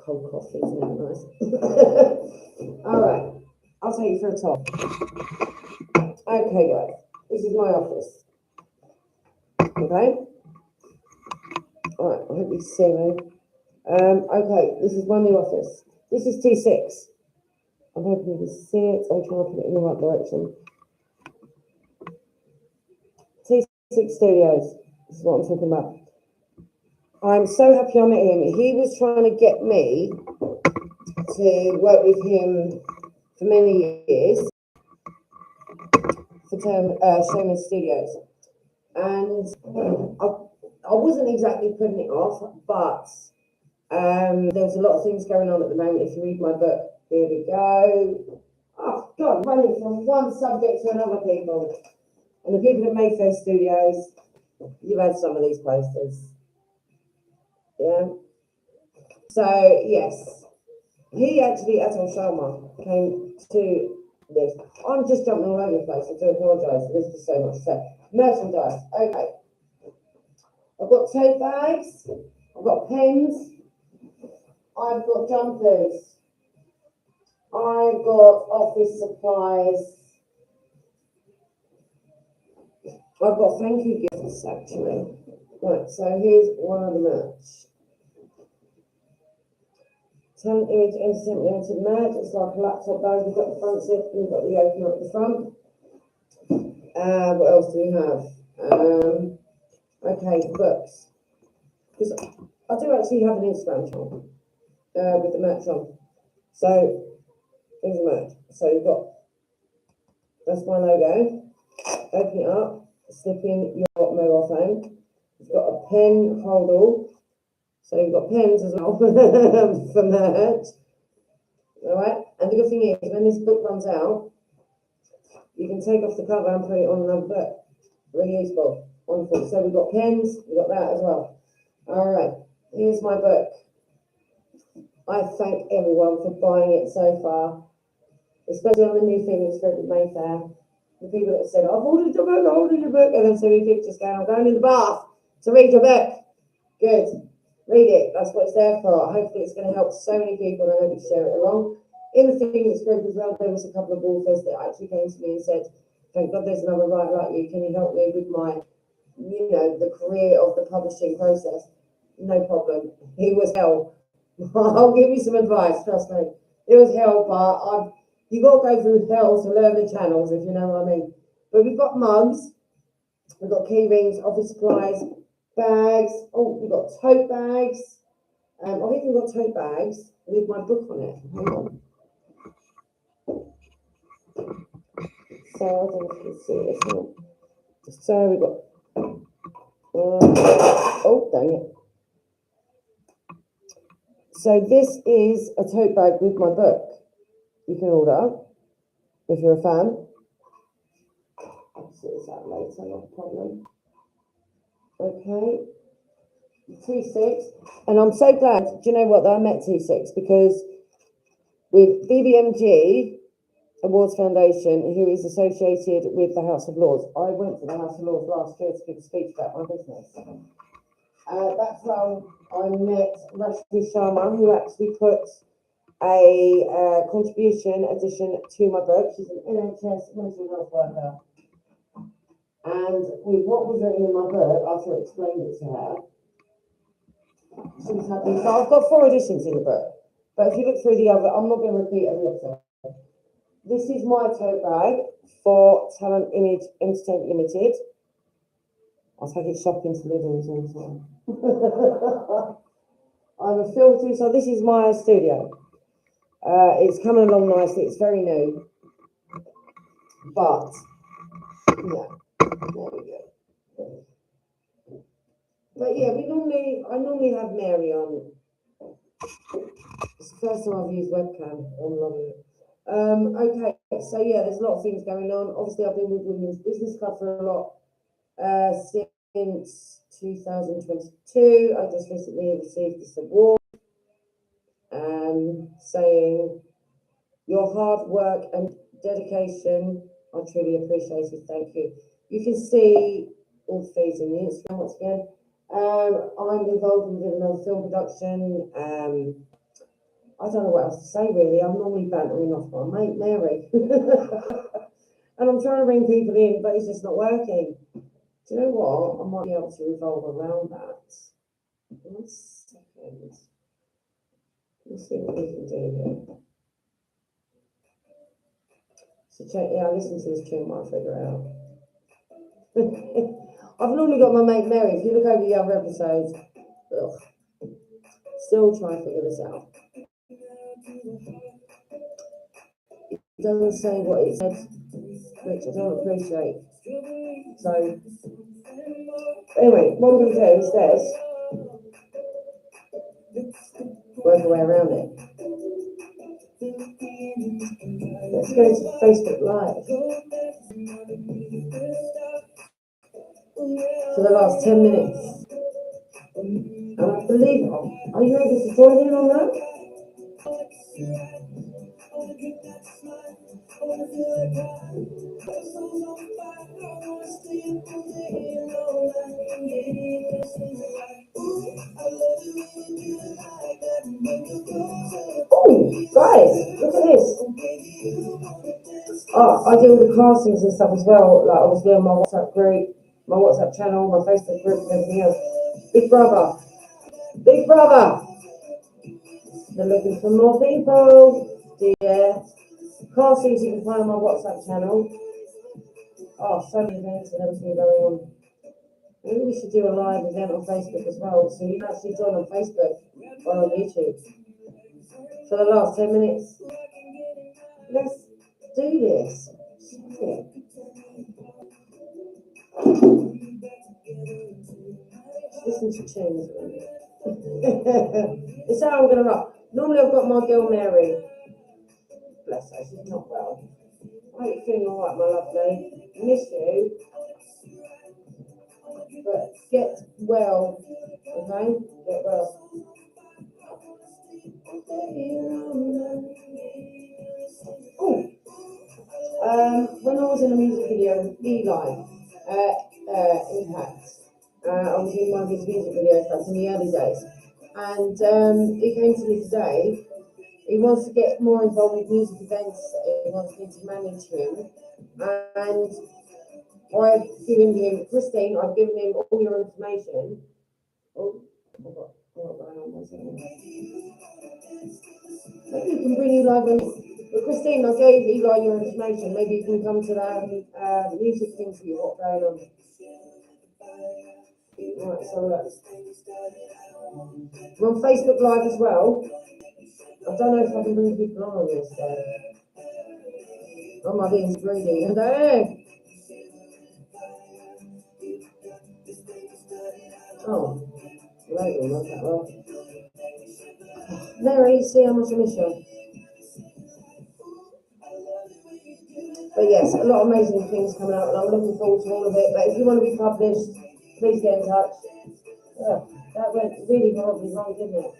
cold coffee, isn't that nice? All right, I'll take you for a top. Okay, guys, this is my office. Okay. All right, I hope you see me. Okay, this is my new office. This is T6. I'm hoping you can see it. I'm trying to put it in the right direction. T6 Studios. This is what I'm talking about. I'm so happy I met him. He was trying to get me to work with him for many years for Showman Studios. And I wasn't exactly putting it off, but there's a lot of things going on at the moment. If you read my book, here we go. Oh, God, running from one subject to another, people. And the people at Mayfair Studios, you've had some of these posters. Yeah. So, yes, he actually, Atul Sharma, came to this. I'm just jumping all over the place. I do apologise. There's just so much to say. Merchandise. Okay. I've got tote bags. I've got pens. I've got jumpers. I've got office supplies. I've got thank you gifts, actually. Right, so here's one of the merch. Talent Image Entertainment Limited merch. It's like a laptop bag. We've got the front zip, we've got the opener at the front. What else do we have? Okay, books. Because I do actually have an Instagram channel with the merch on. So, here's the merch. So you've got, that's my logo. Open it up, slip in your mobile phone. You've got a pen holder. So you've got pens as well for merch. All right. And the good thing is, when this book runs out, you can take off the cover and put it on another book. Reusable. Wonderful. So we've got pens, we've got that as well. All right. Here's my book. I thank everyone for buying it so far, especially on the new thing that's with Mayfair. The people that said, I've ordered your book, and then so many pictures going, I'm going in the bath to read your book. Good. Read it. That's what it's there for. Hopefully it's going to help so many people, and I hope you share it along. In the Phoenix group as well, there was a couple of authors that actually came to me and said, thank God there's another writer like you. Can you help me with my, the career of the publishing process? No problem. It was hell. I'll give you some advice, trust me. It was hell, but you got to go through hell to learn the channels, if you know what I mean. But we've got mugs, we've got key rings, office supplies, bags. Oh, we've got tote bags. I've even got tote bags with my book on it. Hang on. So I don't know if you can see it. So we've got. Oh, dang it. So this is a tote bag with my book. You can order if you're a fan. I'll sort this out later, not a problem. Okay. T6. And I'm so glad, do you know what, that I met T6, because with BBMG Awards Foundation, who is associated with the House of Lords, I went to the House of Lords last year to give a speech about my business. That's how I met Rashmi Sharma, who actually put a contribution addition to my book. She's an NHS mental health worker. And with what was written in my book, after I explained it to her, she was happy. So I've got 4 editions in the book. But if you look through the other, I'm not going to repeat every episode. This is my tote bag for Talent Image Entertainment Limited. I'll take it shopping to Lidl's also. I'm a film too, so this is my studio. It's coming along nicely. It's very new. But, yeah, there we go. But yeah, I normally have Mary on. It's the first time I've used webcam on okay, so yeah, there's a lot of things going on. Obviously, I've been with Women's Business Club for a lot since 2022. I just recently received this award saying your hard work and dedication are truly appreciated. Thank you. You can see all the feeds in the Instagram once again. I'm involved with another film production. I don't know what else to say really. I'm normally bantering off my mate Mary. And I'm trying to ring people in, but it's just not working. Do you know what? I might be able to revolve around that. 1 second. Let's see what we can do here. So yeah, I listen to this tune, might figure it out. I've normally got my mate Mary. If you look over the other episodes, ugh, still trying to figure this out. It doesn't say what it said, which I don't appreciate. So, anyway, what I'm going to do instead, work a way around it. Let's go to Facebook Live. For the last 10 minutes. And I believe, are you able to join in on that? Oh, guys, look at this. Oh, I do all the castings and stuff as well. Like obviously on my WhatsApp group, my WhatsApp channel, my Facebook group, and everything else. Big brother, big brother. They're looking for more people. Yeah. Castings you can find on my WhatsApp channel. Oh, so many events and everything going on. Maybe we should do a live event on Facebook as well, so you can actually join on Facebook or on YouTube for the last 10 minutes. Let's do this. Yeah. Listen to tunes. It's how I'm gonna rock. Normally I've got my girl Mary. Bless her, she's not well. I hope you're feeling alright, my lovely. Miss you. But get well, okay? Get well. Oh, when I was in a music video with T.I.E, Impact, I was in one of his music videos back in the early days, and he came to me today. He wants to get more involved with music events. He wants me to manage him, and I've given him, Christine, I've given him all your information. Oh, I've got going on one second. Maybe you can bring you live on. But Christine, I gave Eli your information. Maybe you can come to that music thing for you, what's going on. Right, so look. We're on Facebook Live as well. I don't know if I can bring people on this though. Oh, my being greedy. I don't know. Oh, right, not that well. Mary, see how much I miss you. But yes, a lot of amazing things coming out, and I'm looking forward to all of it. But if you want to be published, please get in touch. Yeah, that went really horribly wrong, didn't it?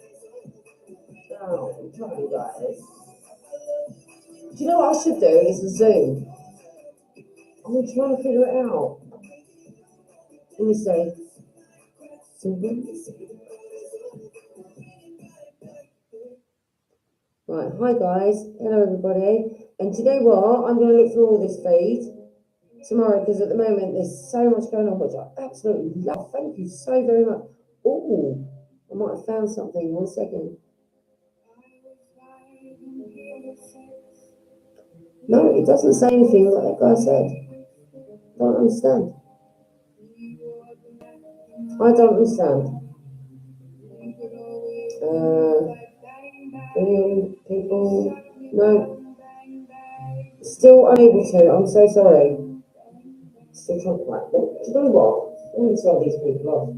Oh, I'm sorry, guys. Do you know what I should do? Is a Zoom. I'm trying to figure it out. Let me see. Right, hi guys, hello everybody. And do you know what? I'm going to look through all this feed tomorrow because at the moment there's so much going on, which I absolutely love. Thank you so very much. Oh, I might have found something. 1 second. No, it doesn't say anything like that guy said. Don't understand. I don't understand. People, no. Still unable to. I'm so sorry. Still trying to like. Do you know what? I'm going to tell these people off.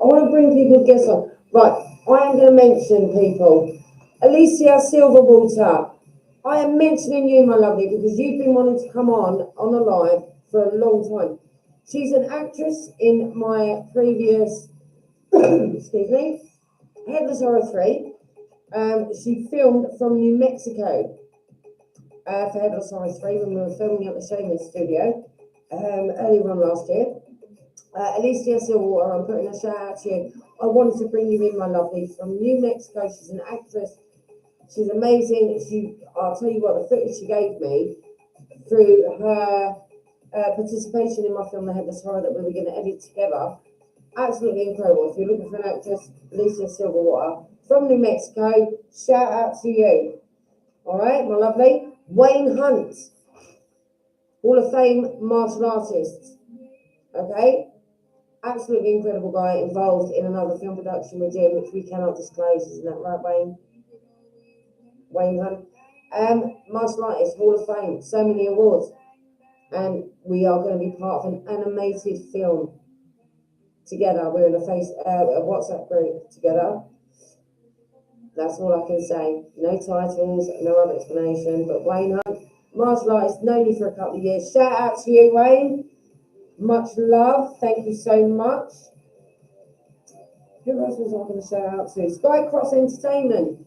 I want to bring people guests on. Right, I am going to mention people. Alicia Silverwater. I am mentioning you, my lovely, because you've been wanting to come on the live for a long time. She's an actress in my previous, excuse me, Headless Horror 3. She filmed from New Mexico for Headless Horror 3 when we were filming at the Shaman Studio earlier on last year. Alicia Silverwater, I'm putting a shout out to you. I wanted to bring you in, my lovely, from New Mexico. She's an actress. She's amazing. I'll tell you what, the footage she gave me through her participation in my film, The Headless Horror, that we were going to edit together. Absolutely incredible. If you're looking for an actress, Alicia Silverwater from New Mexico, shout out to you. All right, my lovely. Wayne Hunt, Hall of Fame martial artist. Okay, absolutely incredible guy, involved in another film production we're doing, which we cannot disclose. Isn't that right, Wayne? Wayne Hunt. Martial artist, Hall of Fame, so many awards. And we are going to be part of an animated film together. We're in a WhatsApp group together. That's all I can say. No titles, no other explanation. But Wayne Hunt, martial artist, known you for a couple of years. Shout out to you, Wayne. Much love. Thank you so much. Who else was I going to shout out to? Sky Cross Entertainment.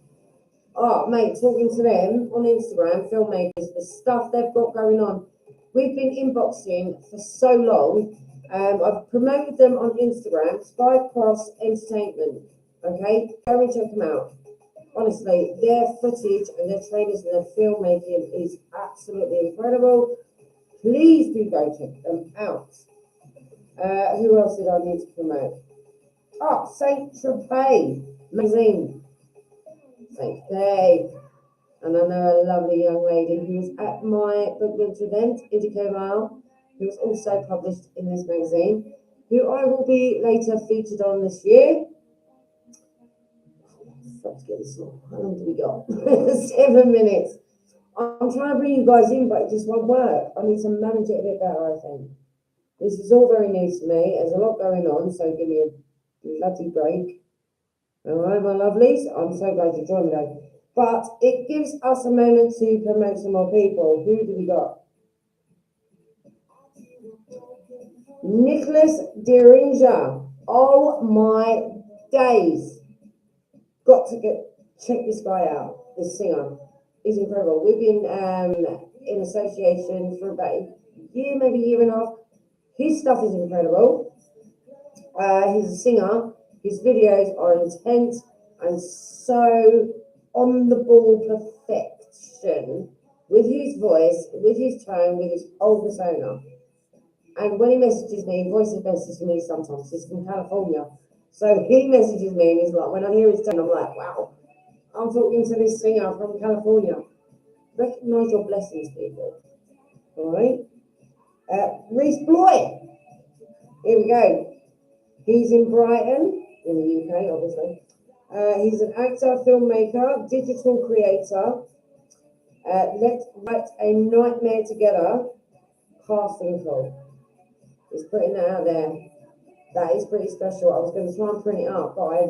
Oh, mate, talking to them on Instagram, filmmakers, the stuff they've got going on. We've been inboxing for so long. I've promoted them on Instagram, Sky Cross Entertainment. Okay, go and check them out. Honestly, their footage and their trailers and their filmmaking is absolutely incredible. Please do go check them out. Who else did I need to promote? Oh, Saint Tropez magazine. Saint Tropez. And I know a lovely young lady who was at my book launch event, Indigo Mile, who was also published in this magazine, who I will be later featured on this year. Let's get this on. How long do we got? 7 minutes. I'm trying to bring you guys in, but it just won't work. I need to manage it a bit better, I think. This is all very new to me. There's a lot going on, so give me a bloody break. All right, my lovelies. I'm so glad you joined me, though. But it gives us a moment to promote some more people. Who do we got? Nicholas Deringer. Oh my days. Got to check this guy out, this singer. He's incredible. We've been in association for about a year, maybe a year and a half. His stuff is incredible. He's a singer. His videos are intense and so on the ball perfection with his voice, with his tone, with his whole persona. And when he messages me, he voice messages me sometimes. He's from California. So he messages me and he's like, when I hear his tone, I'm like, wow, I'm talking to this singer from California. Recognise your blessings, people. All right. Reese Bloy. Here we go. He's in Brighton, in the UK, obviously. He's an actor, filmmaker, digital creator. Let's Write a Nightmare Together casting call. He's putting that out there. That is pretty special. I was going to try and print it out, but I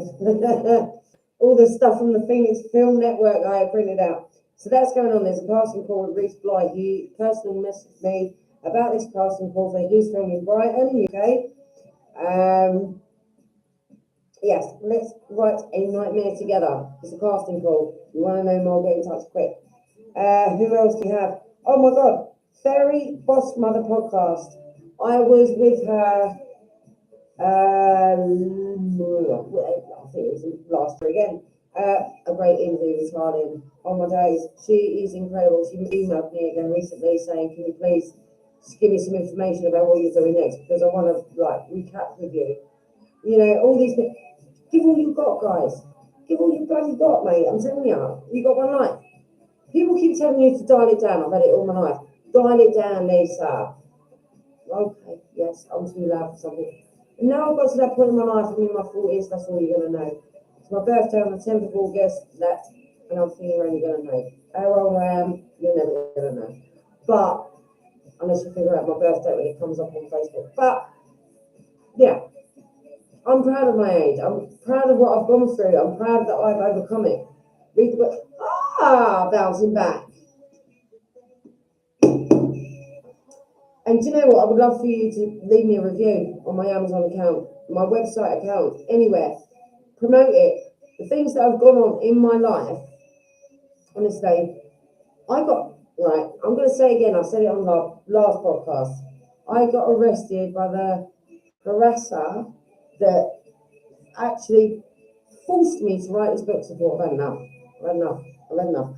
all the stuff from the Phoenix Film Network I had printed out. So that's going on. There's a casting call with Reese Bly. He personally messaged me about this casting call for his film in Brighton, UK. Yes, Let's Write a Nightmare Together. It's a casting call. You want to know more, get in touch quick. Who else do we have? Oh my God, Ferry Boss Mother podcast. I was with her, I think it was last year again. A great interview with Harlan. Oh my days, she is incredible. She emailed me again recently saying, can you please just give me some information about what you're doing next, because I want to recap with you. You know, all these things. Give all you got, guys. Give all you bloody got, mate. I'm telling you got one life. People keep telling you to dial it down. I've had it all my life. Dial it down, Lisa. Okay, yes, I'm too loud for something. And now I've got to that point in my life, I'm in my 40s, that's all you're going to know. It's my birthday on the 10th of August, and I'm thinking you're only going to know. How old I am, you're never going to know. But, unless you figure out my birthday when it comes up on Facebook. But, yeah. I'm proud of my age. I'm proud of what I've gone through. I'm proud that I've overcome it. Read the book. Bouncing back. And do you know what? I would love for you to leave me a review on my Amazon account, my website account, anywhere. Promote it. The things that have gone on in my life, honestly, I'm going to say again, I said it on the last podcast. I got arrested by the harasser that actually forced me to write this book. So I thought, I've had enough.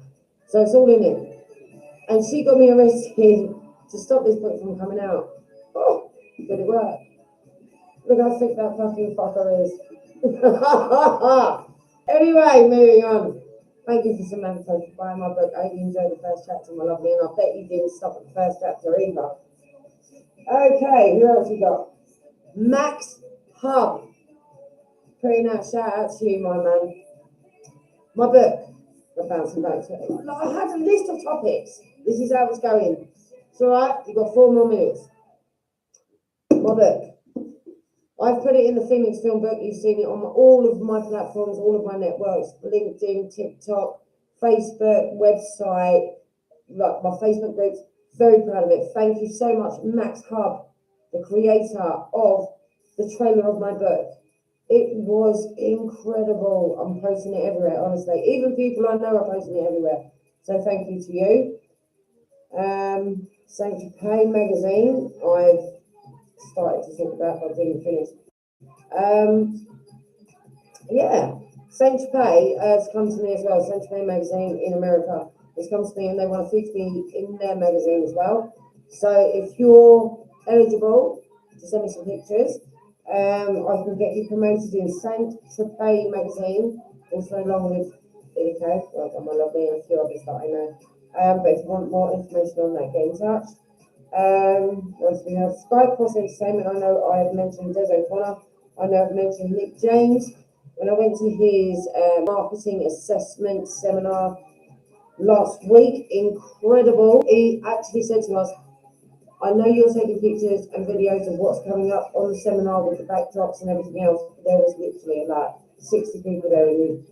So it's all in it. And she got me arrested to stop this book from coming out. Oh, did it work? Look how thick that fucking fucker is. Anyway, moving on. Thank you for Samantha for buying my book. I hope you enjoyed the first chapter, my lovely, and I bet you didn't stop at the first chapter either. Okay, who else we got? Max Hub. Putting out shout out to you, my man. My book. I'm bouncing back to it. I had a list of topics. This is how it's going. It's alright, you've got 4 more minutes. My book. I've put it in the Phoenix Film Book. You've seen it on all of my platforms, all of my networks, LinkedIn, TikTok, Facebook, website, like my Facebook groups. Very proud of it. Thank you so much, Max Hub, the creator of the trailer of my book. It was incredible. I'm posting it everywhere, honestly. Even people I know are posting it everywhere. So thank you to you. T.I.E magazine, I've started to talk about, but I didn't finish. Yeah, T.I.E has come to me as well. T.I.E magazine in America has come to me, and they want to feature me in their magazine as well. So if you're eligible to send me some pictures, I can get you promoted in T.I.E magazine, also along with okay, well done, my lovely, and a few others that I know. But if you want more information on that, get in touch. Once we have Skype Cross Entertainment, I know I have mentioned Des O'Connor, I know I've mentioned Nick James. When I went to his marketing assessment seminar last week, incredible. He actually said to us, I know you're taking pictures and videos of what's coming up on the seminar with the backdrops and everything else. There was literally about 60 people there, and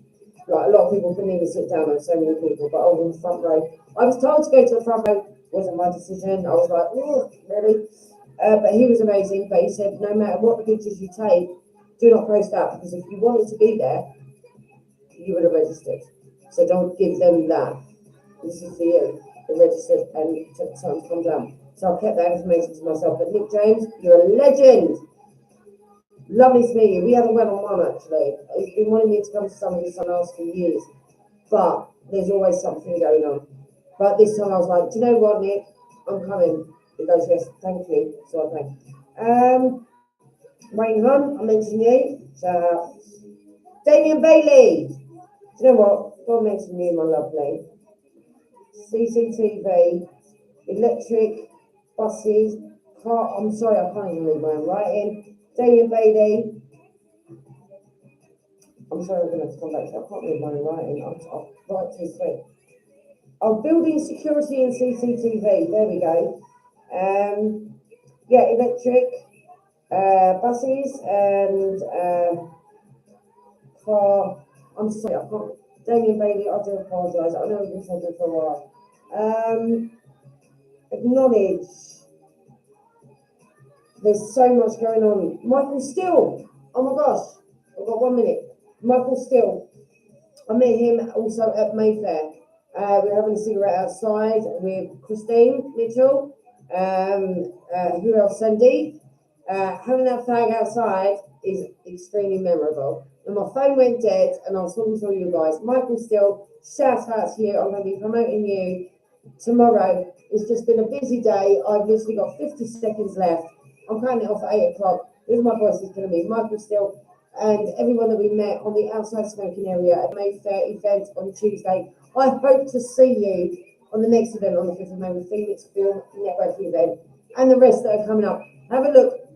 like a lot of people couldn't even sit down. There were so many people, but I was in the front row. I was told to go to the front row. Wasn't my decision. I was like, oh, really? But he was amazing. But he said, no matter what the pictures you take, do not post that, because if you wanted to be there, you would have registered. So don't give them that. This is for you, the registered, and you took the time to come down. So I kept that information to myself. But Nick James, you're a legend. Lovely to meet you. We haven't went on one actually. He's been wanting me to come to some of his seminars for years, but there's always something going on. But this time I was like, do you know what, Nick? I'm coming. He goes, yes, thank you. So I thank. Wayne Hunt, I mentioned you. Shout out. Damien Bailey. Do you know what? God mentioned you, my lovely. CCTV, electric buses, car. I'm sorry, I can't even read my own writing. Damien Bailey. I'm sorry, I'm going to have to come back to that. I can't read my own writing. I'll write too quick. Oh, building security and CCTV. There we go. Yeah, electric buses and car. I'm sorry, I can't. Damien Bailey, I do apologise. I know we've been talking for a while. Acknowledge. There's so much going on. Michael Still. Oh my gosh. I've got 1 minute. Michael Still. I met him also at Mayfair. We were having a cigarette outside with Christine Mitchell. Who else? Sandeep. Having that fag outside is extremely memorable. And my phone went dead, and I was talking to all you guys. Michael Still, shout out to you. I'm going to be promoting you tomorrow. It's just been a busy day. I've literally got 50 seconds left. I'm cutting it off at 8 o'clock. This is my voice is going to be Michael Still and everyone that we met on the outside smoking area at Mayfair event on Tuesday. I hope to see you on the next event on the 5th of May with Phoenix Film Network event and the rest that are coming up. Have a look